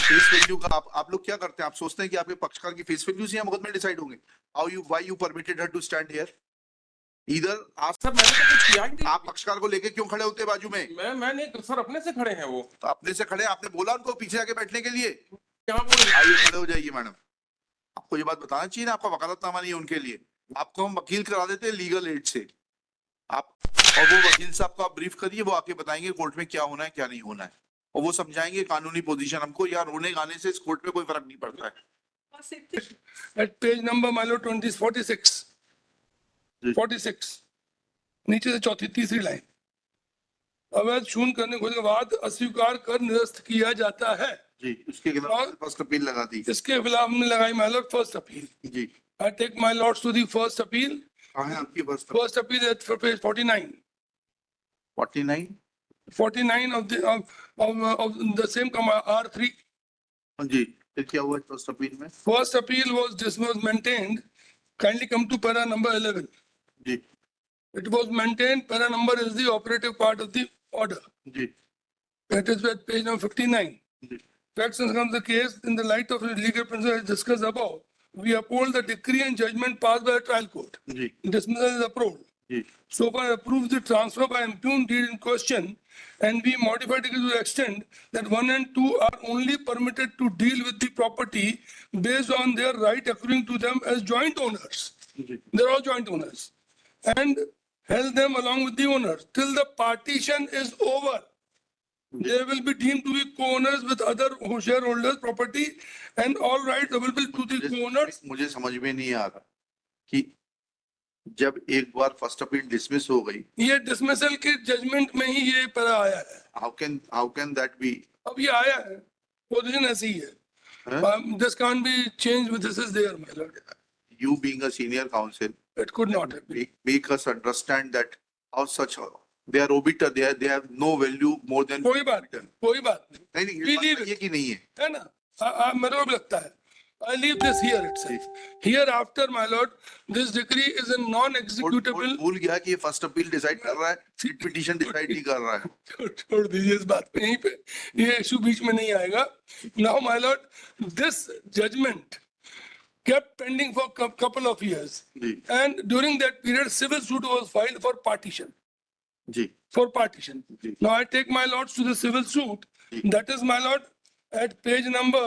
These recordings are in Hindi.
फेस वैल्यू का आप लोग क्या करते हैं? आप सोचते हैं कि आपके पक्षकार की फेस वैल्यू से यहाँ मुकदमे डिसाइड होंगे? Why you permitted her to stand here? इधर आप सर मैंने तो कुछ किया ही नहीं। आप पक्षकार को लेके क्यों खड़े होते हैं बाजू में? मैं नहीं सर, अपने से खड़े हैं वो। तो अपने से खड़े, आपने बोला उनको पीछे आके बैठने के लिए? क्या बोल रहे हैं? आइए खड़े हो जाइए मैडम। आपको ये बात बताना चाहिए ना, आपका वकालतनामा नहीं है उनके लिए। आपको हम वकील करा देते हैं लीगल एड से। आप और वो वकील साहब को आप ब्रीफ करिए, वो आके बताएंगे कोर्ट में क्या होना है क्या नहीं होना है, और वो समझाएंगे कानूनी पोजीशन हमको। यार रोने गाने से इस कोर्ट में कोई फर्क नहीं पड़ता है। At page number my lord 20 46 जी। 46 नीचे से चौथी तीसरी लाइन, अवैध शून्य करने के बाद अस्वीकार कर निरस्त किया जाता है। जी, उसके खिलाफ फर्स्ट अपील लगा दी। इसके खिलाफ हमने लगाई माय लॉर्ड फर्स्ट अपील। जी, I take my lords to the first appeal. कहाँ है आपकी first? First appeal at page 49. 49। 49 of the same R3. जी, फिर क्या हुआ फर्स्ट अपील में? First appeal was maintained. Kindly come to para number 11. जी It was maintained. Para number is the operative part of the order. जी That is at page number 59. जी Facts and circumstances of the case in the light of the legal principles discussed above, we uphold the decree and judgment passed by the trial court. जी Dismissal is approved. जी So far approves the transfer by impugned deed in question, and we modified it to the extent that 1 and 2 are only permitted to deal with the property based on their right accruing to them as joint owners. जी They're all joint owners. And held them along with the owners till the partition is over. They will be deemed to be co-owners with other shareholders property and all rights available to the co-owners. मुझे समझ में नहीं आ रहा कि जब एक बार फर्स्ट अपील डिसमिस हो गई, ये डिसमिसल के जजमेंट में ही ये परा आया है। How can that be? अब ये आया है, पोजीशन ऐसी ही है। This can't be changed with this is there, my lord. You being a senior counsel, It could not have been. make us understand that how such they are obiter, they have no value more than कोई बात नहीं We ये leave बात ये कि नहीं है। है ना? मेरे को भी लगता है। I leave this here itself. Hereafter, my lord, this decree is a non-executable. भूल गया कि ये फर्स्ट अपील डिसाइड कर रहा है, पिटीशन डिसाइड नहीं कर रहा है। छोड़ दीजिए इस बात पे, यहीं पे ये इशू बीच में नहीं आएगा। Now, my lord, this judgment kept pending for couple of years, जी and during that period, civil suit was filed for partition. जी For partition. जी Now I take my lords to the civil suit. That is, my lord, at page number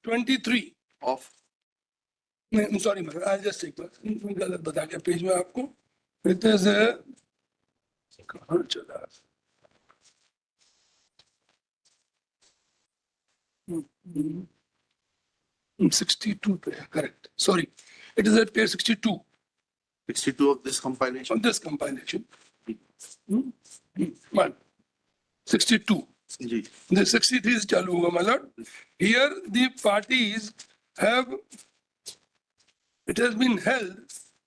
23. Of I'm sorry, my lord. I'll just take that. गलत बता गया पेज में आपको। It is कहाँ चला? Hmm. 62 पे, correct. Sorry, it is at page 62 62 of this compilation। of this compilation. One, 62. Ji The 63 is चालू होगा, my lord. Here the parties have, it has been held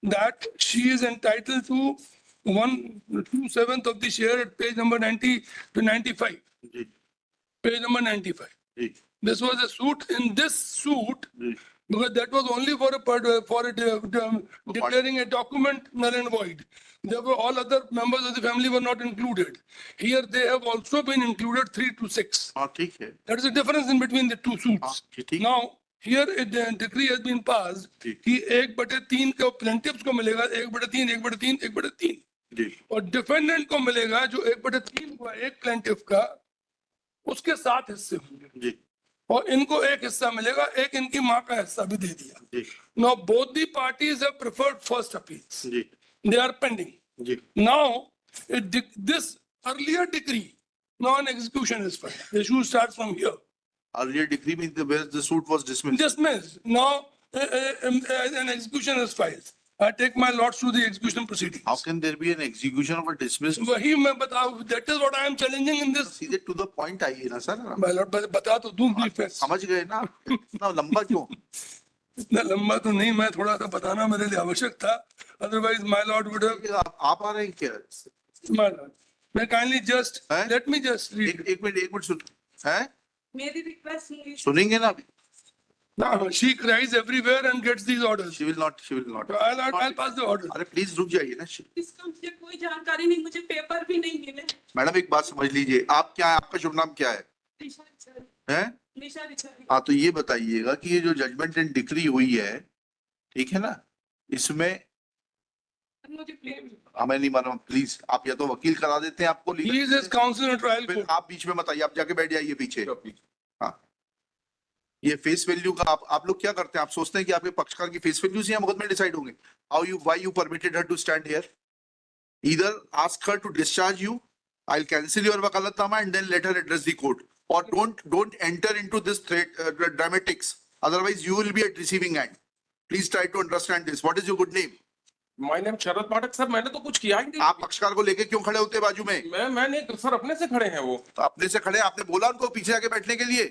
that she is entitled to 1/2/7 of the share at page number 90 to 95. Ji Page number 95. Ji This was a suit. In this suit, ji because that was only for declaring a document null and void. Therefore, all other members of the family were not included. Here, they have also been included 3 to 6. हाँ ठीक है। That is the difference in between the two suits. हाँ, ठीक। Now, here a decree has been passed ठीक। कि 1/3 का plaintiffs को मिलेगा 1/3, 1/3, 1/3, जी और डिफेंडेंट को मिलेगा जो 1/3 हुआ एक plaintiff का, उसके 7 हिस्से होंगे, जी और इनको एक हिस्सा मिलेगा, एक इनकी माँ का हिस्सा भी दे दिया। जी Now both the parties have preferred first appeals. Ji They are pending. Ji Now this earlier decree, non-execution is filed. The issue starts from here. earlier decree means the suit was dismissed। Dismissed. Now an execution is filed. I take my lords to the execution proceedings. How can there be an execution of a dismissed? वही मैं बताऊं, that is what I am challenging in this. सीधे टू द पॉइंट आइए ना सर। My lord, बता तो दूं brief है। समझ गए ना? इतना लंबा क्यों? इतना लंबा तो नहीं, मैं थोड़ा सा बताना मेरे लिए आवश्यक था। Otherwise, my lord would have. आप आ रहे हैं क्या? My lord, may kindly just हैं? let me just read. एक मिनट सुन हैं? मेरी रिक्वेस्ट सुनिए। सुनेंगे ना? No, she cries everywhere and gets these orders. She will not। I'll pass the order. अरे प्लीज रुक जाइए ना। इसका मुझे कोई जानकारी नहीं, मुझे पेपर भी नहीं मिले। मैडम एक बात समझ लीजिए, आप क्या है, आपका शुभ नाम क्या है? है? निशा निशा हाँ, तो ये बताइएगा कि ये जो जजमेंट एंड डिक्री हुई है, ठीक है ना, इसमें मुझे प्लीज हमें नहीं मालूम, प्लीज आप या तो वकील करा देते हैं आपको He is his legal, counsel in trial फिर court. आप बीच में मत आइए, आप जाके बैठ जाइए पीछे। हाँ, ये फेस वैल्यू का आप लोग क्या करते हैं? आप सोचते हैं कि आपके पक्षकार की फेस वैल्यू से यहाँ मुकदमे डिसाइड होंगे? How you, why you permitted her to stand here? Either ask her to discharge you, I will cancel your vakalatnama and then let her address the court, और don't enter into this dramatics, otherwise you will be at receiving end. Please try to understand this. What is your good name? My name Sharad Pathak sir, मैंने तो कुछ किया ही नहीं। आप पक्षकार को लेके क्यों खड़े होते हैं बाजू में? मैं नहीं सर, अपने से खड़े हैं वो। तो अपने से खड़े, आपने बोला उनको पीछे आके बैठने के लिए?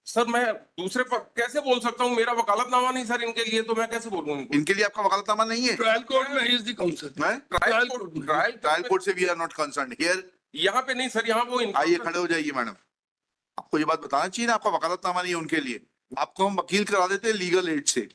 सर मैं दूसरे पर कैसे बोल सकता हूँ? मेरा वकालतनामा नहीं सर इनके लिए, तो मैं कैसे बोलूँ इनको? इनके लिए आपका वकालतनामा नहीं है? Trial court में he is the counsel. मैं Trial court में. ट्रायल कोर्ट से we are not concerned here. यहाँ पे नहीं सर, यहाँ वो आइए खड़े हो जाइए मैडम। आपको ये बात बताना चाहिए ना, आपका वकालतनामा नहीं है उनके लिए। आपको हम वकील करा देते हैं लीगल एड से।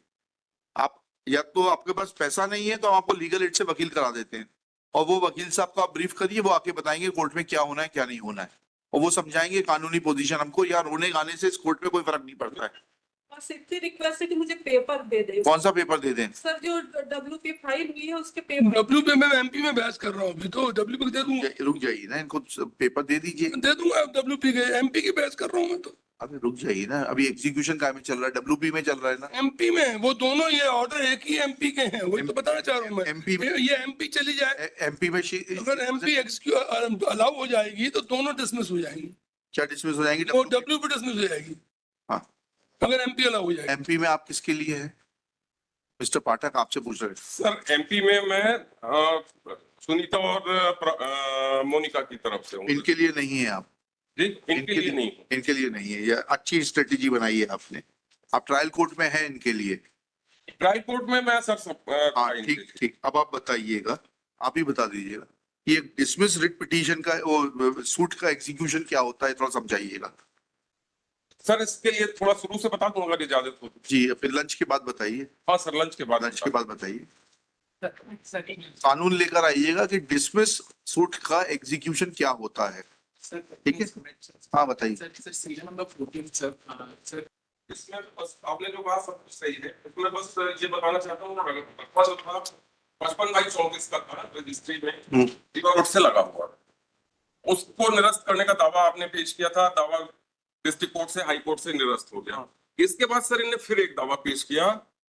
आप या तो आपके पास पैसा नहीं है तो हम आपको लीगल एड से वकील करा देते हैं, और वो वकील साहब को आप ब्रीफ करिए, वो आके बताएंगे कोर्ट में क्या होना है क्या नहीं होना है, और वो समझाएंगे कानूनी पोजीशन हमको। यार रोने गाने से इस कोर्ट में कोई फर्क नहीं पड़ता है। बस इतनी रिक्वेस्ट है कि मुझे पेपर दे दे। कौन सा पेपर दे दें? सर जो WP फाइल हुई है उसके पेपर। WP में मैं MP में बहस कर रहा हूँ अभी, तो WP दे दूंगा, रुक जाइए ना, इनको पेपर दे दीजिए। दे दूंगा WP के, MP की बहस कर रहा हूँ मैं तो। अभी रुक जाइए ना, अभी एग्जीक्यूशन का में चल रहा है, WP में चल रहा है ना। MP में वो दोनों, ये ऑर्डर एक ही MP के हैं, वही तो बताना चाह रहा हूँ मैं। MP में- ये MP चली जाए, MP में अगर MP एग्जीक्यूट अलाउ हो जाएगी तो दोनों डिसमिस हो जाएंगी, क्या डिसमिस हो जाएंगी? वो WP डिसमिस हो जाएगी हाँ, अगर MP अलाउ हो जाएगी। MP में आप किसके लिए है? मिस्टर पाठक आपसे पूछ रहे हैं। सर MP में मैं सुनीता और मोनिका की तरफ से हूँ। इनके लिए नहीं है आप? जी, इनके लिए नहीं। इनके लिए नहीं है, ये अच्छी स्ट्रेटेजी बनाई है आपने। आप ट्रायल कोर्ट में है इनके लिए? ट्रायल कोर्ट में मैं सर हाँ, ठीक ठीक। अब आप बताइएगा, आप ही बता दीजिएगा कि एक डिसमिस रिट पिटीशन का वो सूट का एग्जीक्यूशन क्या होता है, थोड़ा समझाइएगा। सर इसके लिए थोड़ा शुरू से बता दूं अगर इजाजत हो तो। जी, फिर लंच के बाद बताइए। हाँ सर, लंच के बाद। लंच के बाद बताइए। कानून लेकर आइएगा कि डिसमिस सूट का एग्जीक्यूशन क्या होता है, ठीक है? हाँ बताइए। इसमें बस आपने जो कहा सब कुछ सही है, इसमें बस ये बताना चाहता हूँ रकबा जो था 55/34 का था रजिस्ट्री में, रिवर से लगा हुआ, उसको निरस्त करने का दावा आपने पेश किया था। दावा डिस्ट्रिक्ट कोर्ट से हाई कोर्ट से निरस्त हो गया। इसके बाद सर इन्होंने फिर एक दावा पेश किया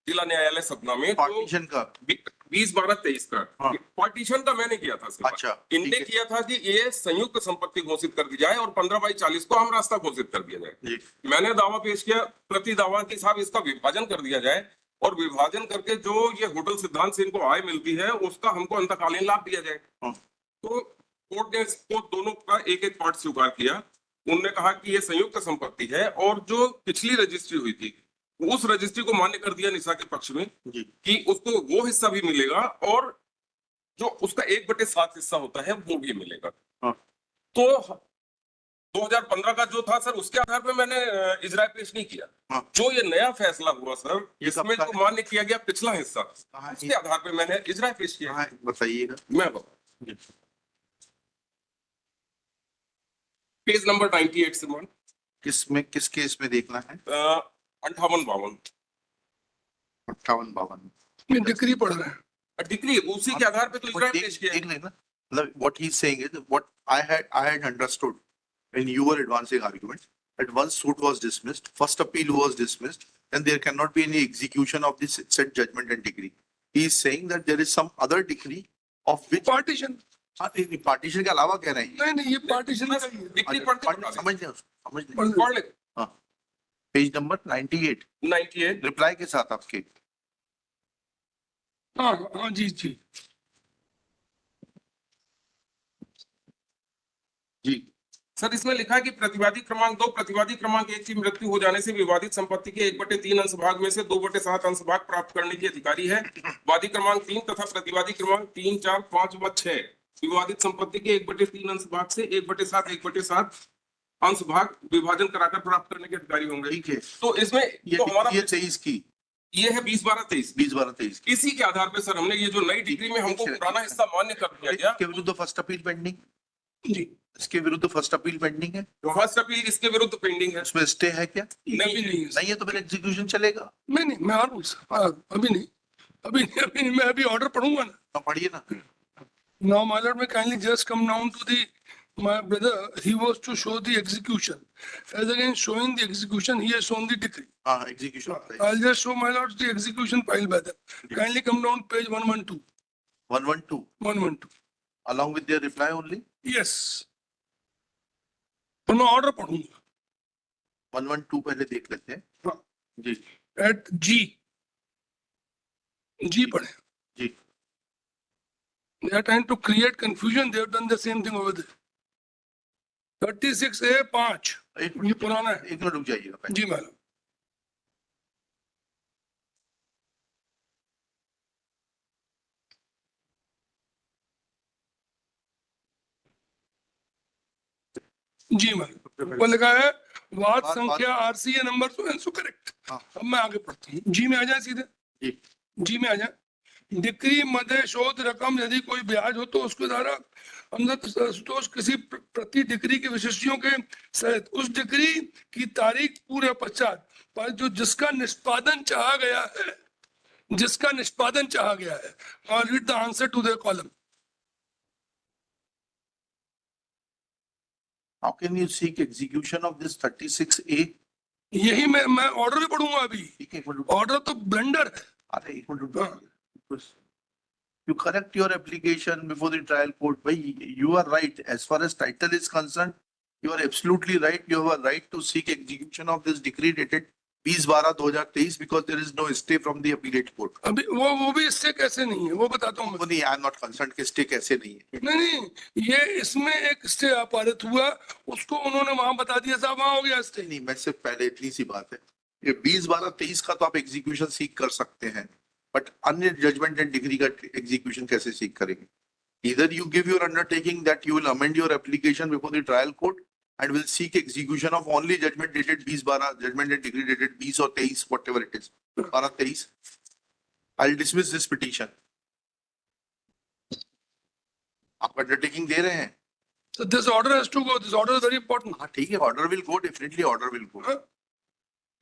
जिला न्यायालय सतना में, पार्टीशन का 20/12/23 का। हाँ। पार्टीशन का मैंने किया था सर। अच्छा, इनने ठीक है। किया था कि ये संयुक्त संपत्ति घोषित कर दी जाए और 15/40 को हम रास्ता घोषित कर दिया जाए। जी। मैंने दावा पेश किया प्रति दावा की साहब इसका विभाजन कर दिया जाए, और विभाजन करके जो ये होटल सिद्धांत से इनको आय मिलती है उसका हमको अंतकालीन लाभ दिया जाए। हाँ। तो कोर्ट ने इसको दोनों का एक एक पार्ट स्वीकार किया। उन्होंने कहा कि ये संयुक्त संपत्ति है, और जो पिछली रजिस्ट्री हुई थी उस रजिस्ट्री को मान्य कर दिया निशा के पक्ष में जी। कि उसको वो हिस्सा भी मिलेगा और जो उसका 1/7 हिस्सा होता है वो भी मिलेगा। हाँ। तो 2015 का जो था सर उसके आधार पे मैंने इजराय पेश नहीं किया। हाँ। जो ये नया फैसला हुआ सर, ये इसमें कब का जो मान्य किया गया पिछला हिस्सा, कहाँ है? उसके आधार पे मैंने इजराय पेश किया। कहाँ है? बताइएगा। मैं पेज नंबर 98 से मान किस केस में देखना है? 58-52 58-52 में डिक्री पढ़ रहे हैं। डिग्री उसी के आधार पे तो इजराय पेश किया। देख लेना, मतलब what he's saying is what I had understood when you were advancing argument that once suit was dismissed, first appeal was dismissed, and there cannot be any execution of this said judgment and decree. He is saying that there is some other decree of which partition partition के अलावा कह रहे हैं। नहीं, ये पार्टीशन का ही है। डिग्री पढ़ते समझ लें उसको, समझ लें। पढ़ ले। हाँ, पेज नंबर 98 98 रिप्लाई के साथ आपके। हाँ हाँ जी जी। जी सर इसमें लिखा है कि प्रतिवादी क्रमांक 2 प्रतिवादी क्रमांक 1 की मृत्यु हो जाने से विवादित संपत्ति के 1/3 अंश भाग में से 2/7 अंश भाग प्राप्त करने की अधिकारी है। वादी क्रमांक 3 तथा प्रतिवादी क्रमांक 3, 4, 5 व 6 विवादित संपत्ति के 1/3 अंश भाग से 1/7 अंश भाग विभाजन कराकर प्राप्त करने के अधिकारी होंगे। ठीक है। तो इसमें ये तो हमारा 23 की ये है 20/12/23। 20-12-23 इसी के आधार पे सर हमने ये जो नई डिग्री में हमको पुराना हिस्सा मान्य कर दिया गया। के विरुद्ध फर्स्ट अपील पेंडिंग। जी, इसके विरुद्ध फर्स्ट अपील पेंडिंग है, जो फर्स्ट अपील इसके विरुद्ध पेंडिंग है। उसमें स्टे है क्या? अभी नहीं है। नहीं है तो फिर एग्जीक्यूशन चलेगा। नहीं, मैं आ रहा हूँ सर। हाँ, अभी नहीं, मैं अभी ऑर्डर पढ़ूंगा ना। तो पढ़िए ना। Now, my lord, may kindly just come down to the, my brother, he was to show the execution. As against showing the execution, he has shown the decree. हाँ, execution I'll just show my lords the execution filed by them. Kindly come down page 112, 112 112. along with their reply only. Yes. तो मैं ऑर्डर पढ़ूंगा 112 पहले देख लेते हैं। हाँ, जी at G पढ़े. जी। They are trying to create confusion. They have done the same thing over there. 36A 5. एक ये मिनट, पुराना है. एक मिनट रुक जाइएगा पहले। जी मैडम. जी मैम, ऊपर लिखा है वाद बात- संख्या RCA number so and so correct. हाँ। अब मैं आगे पढ़ता हूँ. जी में आ जाए सीधे. जी जी में आ जाए. डिक्री मध्य शोध रकम यदि कोई ब्याज हो तो उसके द्वारा अंदर संतोष किसी प्रति डिक्री के विशिष्टियों के सहित उस डिक्री की तारीख पूरे पश्चात पर जो जिसका निष्पादन चाहा गया है, जिसका निष्पादन चाहा गया है. Now read the answer to the column. how can you seek execution of this 36A? यही मैं ऑर्डर भी पढ़ूंगा अभी. ठीक है, एक मिनट। ऑर्डर तो ब्लेंडर है. अरे एक minute. You correct your application before the trial court. Bhai, you are right. As far as title is concerned, you are absolutely right. You have a right to seek execution of this decree dated 20/12/2023 because there is no stay from the appellate court. अभी वो भी इससे कैसे नहीं है वो बताता हूँ मैं. वो नहीं, I am not concerned कि stay कैसे नहीं है। नहीं, ये इसमें एक स्टे पारित हुआ, उसको उन्होंने वहां बता दिया साहब वहां हो गया स्टे. नहीं, मैं सिर्फ पहले इतनी सी बात है, ये 20/12/23 का तो आप एग्जीक्यूशन सीख कर सकते हैं, बट अन्य जजमेंट एंड डिग्री का एग्जीक्यूशन कैसे सीख करेंगे? Either you give your undertaking that you will amend your application before the trial court and will seek execution of only judgment dated 20/12, judgment and decree dated 20 or 23, whatever it is, 12/23. I'll dismiss this petition. आप undertaking दे रहे हैं? So this order has to go. This order is very important. हाँ ठीक है, order will go, definitely order will go. हाँ?